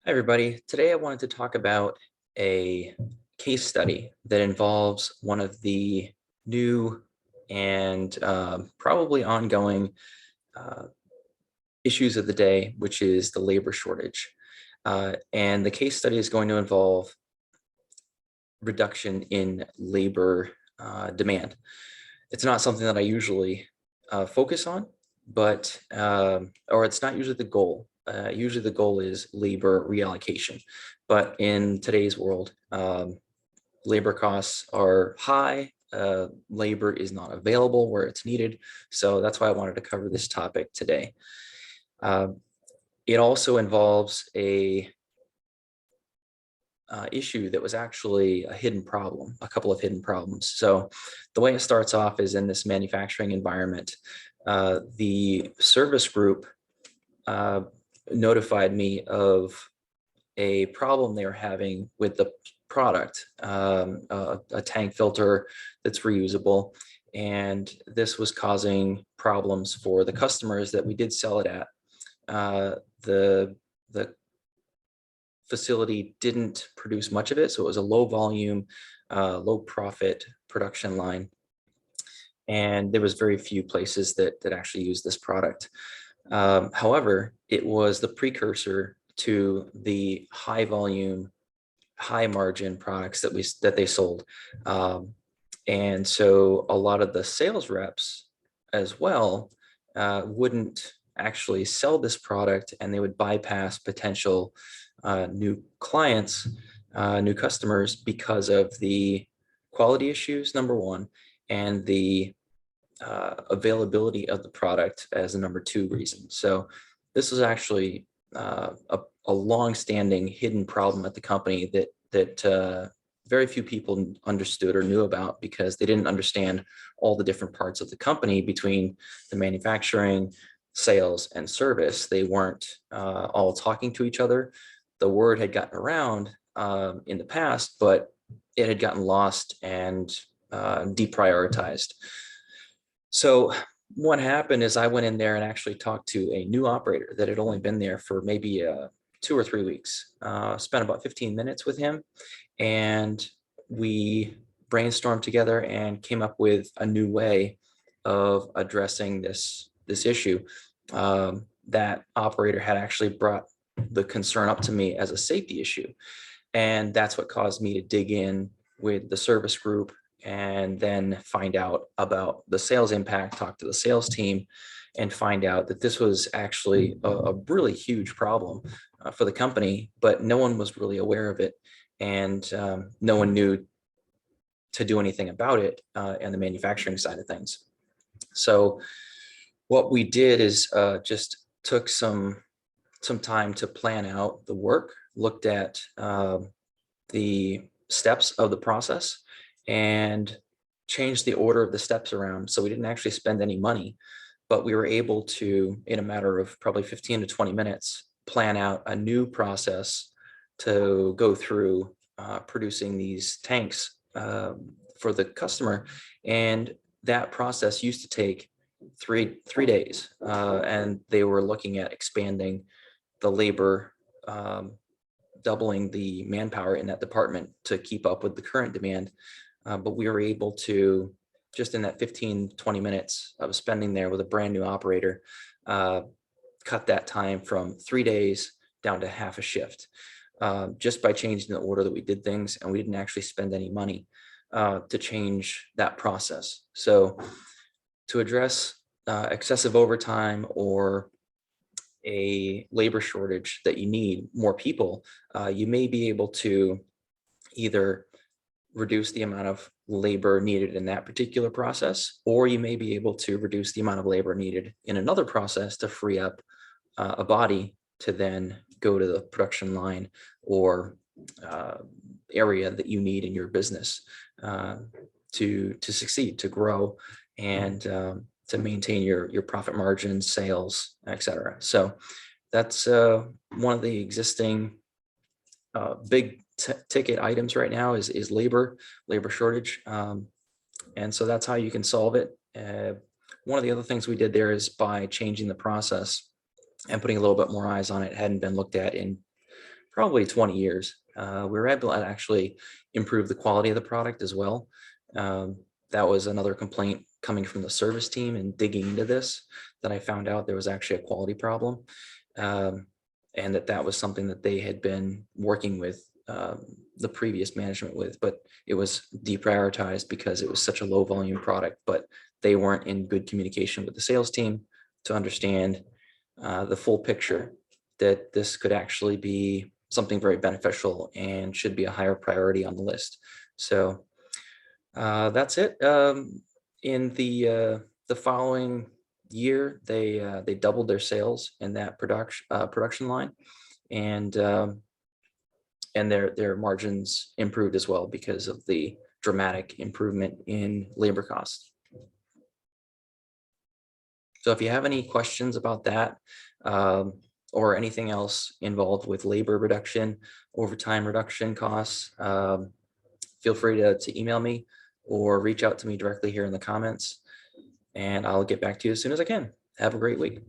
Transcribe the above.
Hi, everybody. Today I wanted to talk about a case study that involves one of the new and probably ongoing uh, issues of the day, which is the labor shortage. And the case study is going to involve reduction in labor demand. It's not something that I usually focus on, but or it's not usually the goal. Usually the goal is labor reallocation, but in today's world, labor costs are high. Labor is not available where it's needed. So that's why I wanted to cover this topic today. Uh, it also involves a issue that was actually a hidden problem, a couple of hidden problems. So the way it starts off is in this manufacturing environment. The service group uh, notified me of a problem they were having with the product, a tank filter that's reusable. And this was causing problems for the customers that we did sell it at. The facility didn't produce much of it, so it was a low volume, low profit production line, and there was very few places that actually used this product. However, it was the precursor to the high volume, high margin products that they sold, and so a lot of the sales reps as well wouldn't actually sell this product, and they would bypass potential new clients, new customers, because of the quality issues, number one, and the availability of the product as the number two reason. So this is actually a long-standing hidden problem at the company that very few people understood or knew about, because they didn't understand all the different parts of the company between the manufacturing, sales, and service. They weren't all talking to each other. The word had gotten around in the past, but it had gotten lost and deprioritized. So what happened is I went in there and actually talked to a new operator that had only been there for maybe 2 or 3 weeks. Spent about 15 minutes with him, and we brainstormed together and came up with a new way of addressing this issue. That operator had actually brought the concern up to me as a safety issue, and that's what caused me to dig in with the service group and then find out about the sales impact, talk to the sales team, and find out that this was actually a really huge problem for the company, but no one was really aware of it, and no one knew to do anything about it on the manufacturing side of things. So what we did is just took some time to plan out the work, looked at the steps of the process, and changed the order of the steps around. So we didn't actually spend any money, but we were able to, in a matter of probably 15 to 20 minutes, plan out a new process to go through producing these tanks for the customer. And that process used to take three days. And they were looking at expanding the labor, doubling the manpower in that department to keep up with the current demand. But we were able to, just in that 15, 20 minutes of spending there with a brand new operator, cut that time from 3 days down to half a shift, just by changing the order that we did things. And we didn't actually spend any money to change that process. So to address excessive overtime or a labor shortage that you need more people, you may be able to either reduce the amount of labor needed in that particular process, or you may be able to reduce the amount of labor needed in another process to free up a body to then go to the production line or area that you need in your business to succeed, to grow, and to maintain your profit margins, sales, etc. So that's one of the existing big ticket items right now is labor shortage. And so that's how you can solve it. One of the other things we did there is by changing the process and putting a little bit more eyes on it. Hadn't been looked at in probably 20 years. We were able to actually improve the quality of the product as well. Um, that was another complaint coming from the service team, and digging into this, that I found out there was actually a quality problem. Um, and that was something that they had been working with the previous management with, but it was deprioritized because it was such a low volume product. But they weren't in good communication with the sales team to understand the full picture, that this could actually be something very beneficial and should be a higher priority on the list. So that's it. In the following year, they doubled their sales in that production line, and their margins improved as well because of the dramatic improvement in labor costs. So if you have any questions about that, um, or anything else involved with labor reduction, overtime reduction costs, feel free to email me or reach out to me directly here in the comments, and I'll get back to you as soon as I can. Have a great week.